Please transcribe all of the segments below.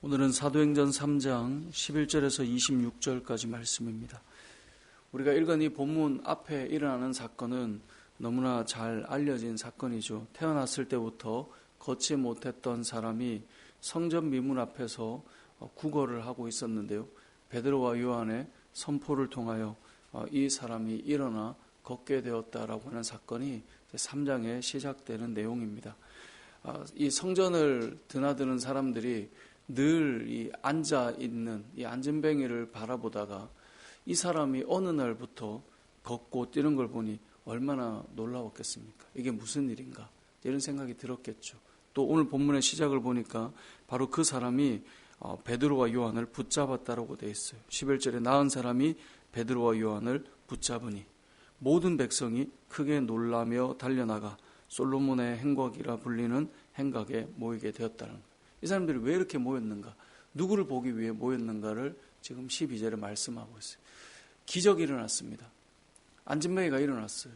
오늘은 사도행전 3장 11절에서 26절까지 말씀입니다. 우리가 읽은 이 본문 앞에 일어나는 사건은 너무나 잘 알려진 사건이죠. 태어났을 때부터 걷지 못했던 사람이 성전 미문 앞에서 구걸을 하고 있었는데요. 베드로와 요한의 선포를 통하여 이 사람이 일어나 걷게 되었다라고 하는 사건이 3장에 시작되는 내용입니다. 이 성전을 드나드는 사람들이 늘 이 앉아있는 이 안진뱅이를 바라보다가 이 사람이 어느 날부터 걷고 뛰는 걸 보니 얼마나 놀라웠겠습니까? 이게 무슨 일인가? 이런 생각이 들었겠죠. 또 오늘 본문의 시작을 보니까 바로 그 사람이 베드로와 요한을 붙잡았다라고 되어 있어요. 11절에 나은 사람이 베드로와 요한을 붙잡으니 모든 백성이 크게 놀라며 달려나가 솔로몬의 행각이라 불리는 행각에 모이게 되었다는 거예요. 이 사람들이 왜 이렇게 모였는가? 누구를 보기 위해 모였는가를 지금 12절에 말씀하고 있어요. 기적이 일어났습니다. 안진뱅이가 일어났어요.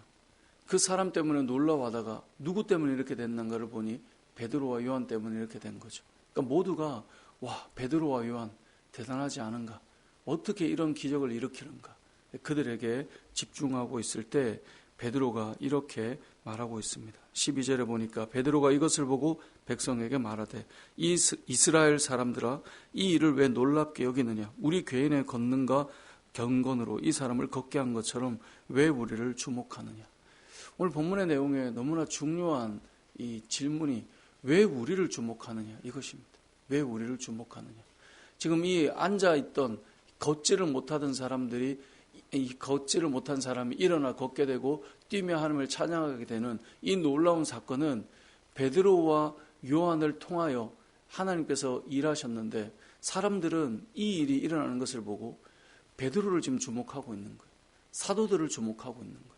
그 사람 때문에 놀라워하다가 누구 때문에 이렇게 됐는가를 보니 베드로와 요한 때문에 이렇게 된 거죠. 그러니까 모두가 와, 베드로와 요한 대단하지 않은가? 어떻게 이런 기적을 일으키는가? 그들에게 집중하고 있을 때 베드로가 이렇게 말하고 있습니다. 12절에 보니까 베드로가 이것을 보고 백성에게 말하되 이스라엘 사람들아 이 일을 왜 놀랍게 여기느냐? 우리 죄인의 권능과 경건으로 이 사람을 걷게 한 것처럼 왜 우리를 주목하느냐? 오늘 본문의 내용에 너무나 중요한 이 질문이 왜 우리를 주목하느냐 이것입니다. 왜 우리를 주목하느냐? 지금 이 앉아있던 걷지를 못하던 사람들이 이 걷지를 못한 사람이 일어나 걷게 되고 뛰며 하나님을 찬양하게 되는 이 놀라운 사건은 베드로와 요한을 통하여 하나님께서 일하셨는데 사람들은 이 일이 일어나는 것을 보고 베드로를 지금 주목하고 있는 거예요. 사도들을 주목하고 있는 거예요.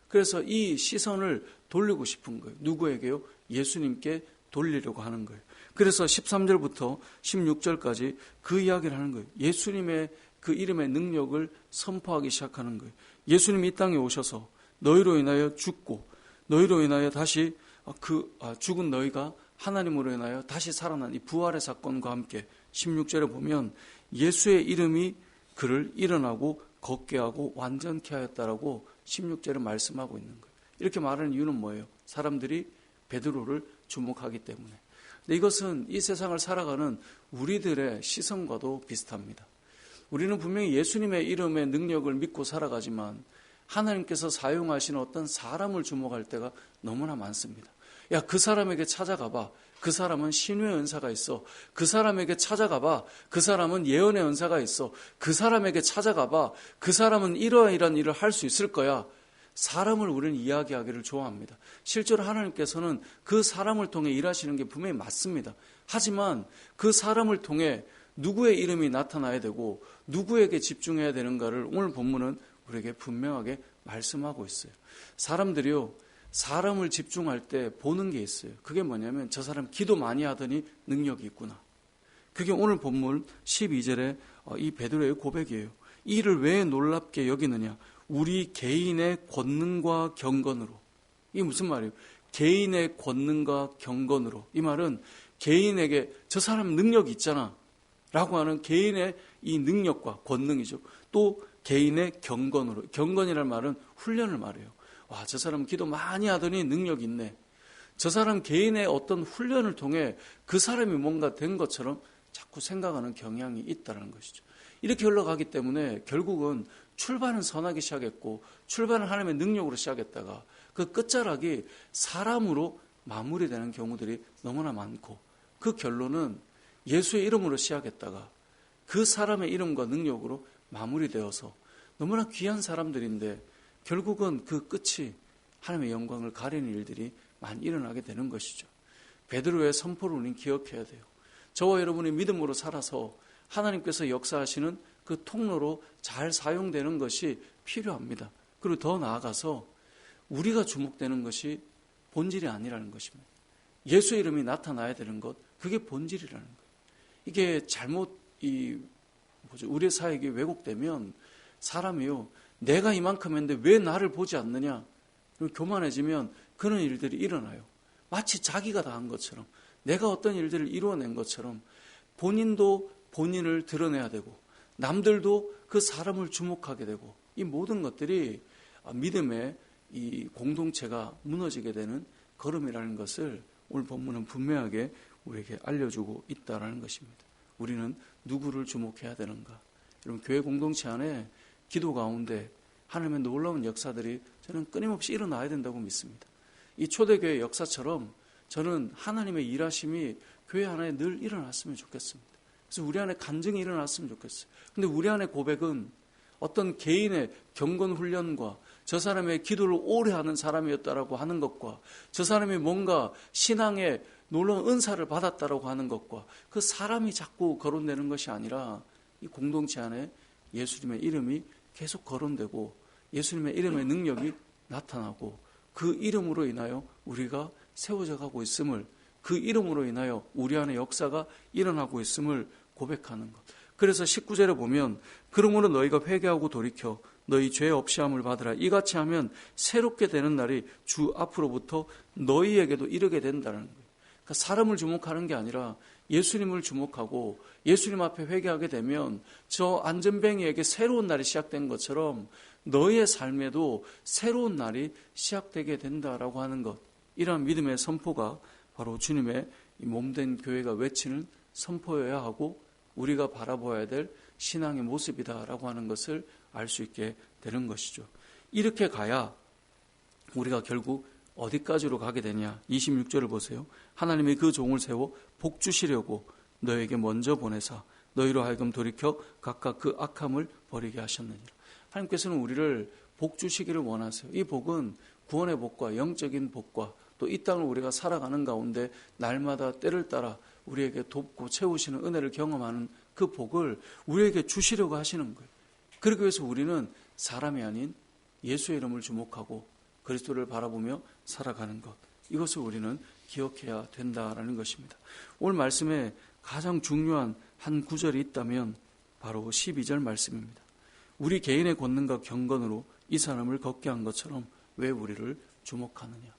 그래서 이 시선을 돌리고 싶은 거예요. 누구에게요? 예수님께 돌리려고 하는 거예요. 그래서 13절부터 16절까지 그 이야기를 하는 거예요. 예수님의 그 이름의 능력을 선포하기 시작하는 거예요. 예수님이 이 땅에 오셔서 너희로 인하여 죽고 너희로 인하여 다시 죽은 너희가 하나님으로 인하여 다시 살아난 이 부활의 사건과 함께 16절에 보면 예수의 이름이 그를 일어나고 걷게 하고 완전케 하였다라고 16절에 말씀하고 있는 거예요. 이렇게 말하는 이유는 뭐예요? 사람들이 베드로를 주목하기 때문에. 근데 이것은 이 세상을 살아가는 우리들의 시선과도 비슷합니다. 우리는 분명히 예수님의 이름의 능력을 믿고 살아가지만 하나님께서 사용하시는 어떤 사람을 주목할 때가 너무나 많습니다. 야, 그 사람에게 찾아가봐. 그 사람은 신유의 은사가 있어. 그 사람에게 찾아가봐. 그 사람은 예언의 은사가 있어. 그 사람에게 찾아가봐. 그 사람은 이러이러한 일을 할 수 있을 거야. 사람을 우리는 이야기하기를 좋아합니다. 실제로 하나님께서는 그 사람을 통해 일하시는 게 분명히 맞습니다. 하지만 그 사람을 통해 누구의 이름이 나타나야 되고 누구에게 집중해야 되는가를 오늘 본문은 우리에게 분명하게 말씀하고 있어요. 사람들이요, 사람을 집중할 때 보는 게 있어요. 그게 뭐냐면 저 사람 기도 많이 하더니 능력이 있구나. 그게 오늘 본문 12절에 이 베드로의 고백이에요. 이 일을 왜 놀랍게 여기느냐? 우리 개인의 권능과 경건으로. 이게 무슨 말이에요? 개인의 권능과 경건으로. 이 말은 개인에게 저 사람 능력이 있잖아 라고 하는 개인의 이 능력과 권능이죠. 또 개인의 경건으로. 경건이라는 말은 훈련을 말해요. 와, 저 사람 기도 많이 하더니 능력이 있네. 저 사람 개인의 어떤 훈련을 통해 그 사람이 뭔가 된 것처럼 자꾸 생각하는 경향이 있다는 것이죠. 이렇게 흘러가기 때문에 결국은 출발은 선하게 시작했고 출발은 하나님의 능력으로 시작했다가 그 끝자락이 사람으로 마무리되는 경우들이 너무나 많고 그 결론은 예수의 이름으로 시작했다가 그 사람의 이름과 능력으로 마무리되어서 너무나 귀한 사람들인데 결국은 그 끝이 하나님의 영광을 가리는 일들이 많이 일어나게 되는 것이죠. 베드로의 선포를 우리는 기억해야 돼요. 저와 여러분이 믿음으로 살아서 하나님께서 역사하시는 그 통로로 잘 사용되는 것이 필요합니다. 그리고 더 나아가서 우리가 주목되는 것이 본질이 아니라는 것입니다. 예수의 이름이 나타나야 되는 것, 그게 본질이라는 거예요. 이게 잘못 우리 사회에 왜곡되면 사람이요, 내가 이만큼 했는데 왜 나를 보지 않느냐? 교만해지면 그런 일들이 일어나요. 마치 자기가 다 한 것처럼, 내가 어떤 일들을 이루어낸 것처럼 본인도 본인을 드러내야 되고 남들도 그 사람을 주목하게 되고 이 모든 것들이 믿음의 이 공동체가 무너지게 되는 걸음이라는 것을 오늘 본문은 분명하게 우리에게 알려주고 있다는 것입니다. 우리는 누구를 주목해야 되는가? 여러분, 교회 공동체 안에 기도 가운데 하나님의 놀라운 역사들이 저는 끊임없이 일어나야 된다고 믿습니다. 이 초대교회 역사처럼 저는 하나님의 일하심이 교회 안에 늘 일어났으면 좋겠습니다. 그래서 우리 안에 간증이 일어났으면 좋겠어요. 근데 우리 안에 고백은 어떤 개인의 경건 훈련과 저 사람의 기도를 오래 하는 사람이었다라고 하는 것과 저 사람이 뭔가 신앙의 놀라운 은사를 받았다라고 하는 것과 그 사람이 자꾸 거론되는 것이 아니라 이 공동체 안에 예수님의 이름이 계속 거론되고 예수님의 이름의 능력이 나타나고 그 이름으로 인하여 우리가 세워져 가고 있음을, 그 이름으로 인하여 우리 안에 역사가 일어나고 있음을 고백하는 것. 그래서 19절에 보면 그러므로 너희가 회개하고 돌이켜 너희 죄 없이함을 받으라. 이같이 하면 새롭게 되는 날이 주 앞으로부터 너희에게도 이르게 된다는 거예요. 그러니까 사람을 주목하는 게 아니라 예수님을 주목하고 예수님 앞에 회개하게 되면 저 안전뱅이에게 새로운 날이 시작된 것처럼 너희의 삶에도 새로운 날이 시작되게 된다라고 하는 것. 이러한 믿음의 선포가 바로 주님의 몸된 교회가 외치는 선포여야 하고 우리가 바라보아야 될 신앙의 모습이다라고 하는 것을 알 수 있게 되는 것이죠. 이렇게 가야 우리가 결국 어디까지로 가게 되냐. 26절을 보세요. 하나님이 그 종을 세워 복 주시려고 너에게 먼저 보내사 너희로 하여금 돌이켜 각각 그 악함을 버리게 하셨느니라. 하나님께서는 우리를 복 주시기를 원하세요. 이 복은 구원의 복과 영적인 복과 또 이 땅을 우리가 살아가는 가운데 날마다 때를 따라 우리에게 돕고 채우시는 은혜를 경험하는 그 복을 우리에게 주시려고 하시는 거예요. 그러기 위해서 우리는 사람이 아닌 예수의 이름을 주목하고 그리스도를 바라보며 살아가는 것. 이것을 우리는 기억해야 된다라는 것입니다. 오늘 말씀에 가장 중요한 한 구절이 있다면 바로 12절 말씀입니다. 우리 개인의 권능과 경건으로 이 사람을 걷게 한 것처럼 왜 우리를 주목하느냐.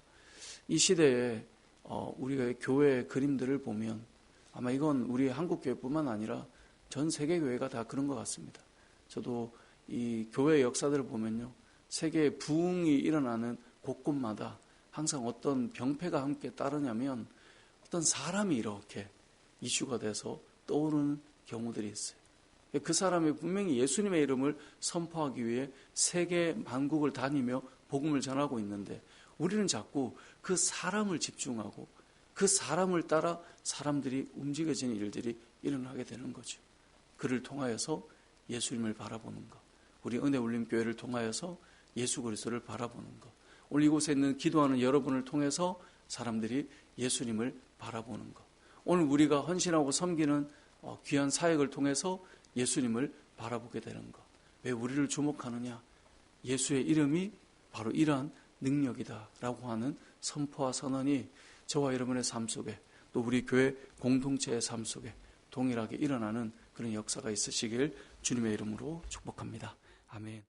이 시대에 우리가 교회의 그림들을 보면 아마 이건 우리 한국교회뿐만 아니라 전 세계 교회가 다 그런 것 같습니다. 저도 이 교회 역사들을 보면요. 세계의 부흥이 일어나는 곳곳마다 항상 어떤 병폐가 함께 따르냐면 어떤 사람이 이렇게 이슈가 돼서 떠오르는 경우들이 있어요. 그 사람이 분명히 예수님의 이름을 선포하기 위해 세계 만국을 다니며 복음을 전하고 있는데 우리는 자꾸 그 사람을 집중하고 그 사람을 따라 사람들이 움직여지는 일들이 일어나게 되는 거죠. 그를 통하여서 예수님을 바라보는 것. 우리 은혜울림교회를 통하여서 예수 그리스도를 바라보는 것. 오늘 이곳에 있는 기도하는 여러분을 통해서 사람들이 예수님을 바라보는 것. 오늘 우리가 헌신하고 섬기는 귀한 사역을 통해서 예수님을 바라보게 되는 것. 왜 우리를 주목하느냐? 예수의 이름이 바로 이러한 능력이다라고 하는 선포와 선언이 저와 여러분의 삶 속에 또 우리 교회 공동체의 삶 속에 동일하게 일어나는 그런 역사가 있으시길 주님의 이름으로 축복합니다. 아멘.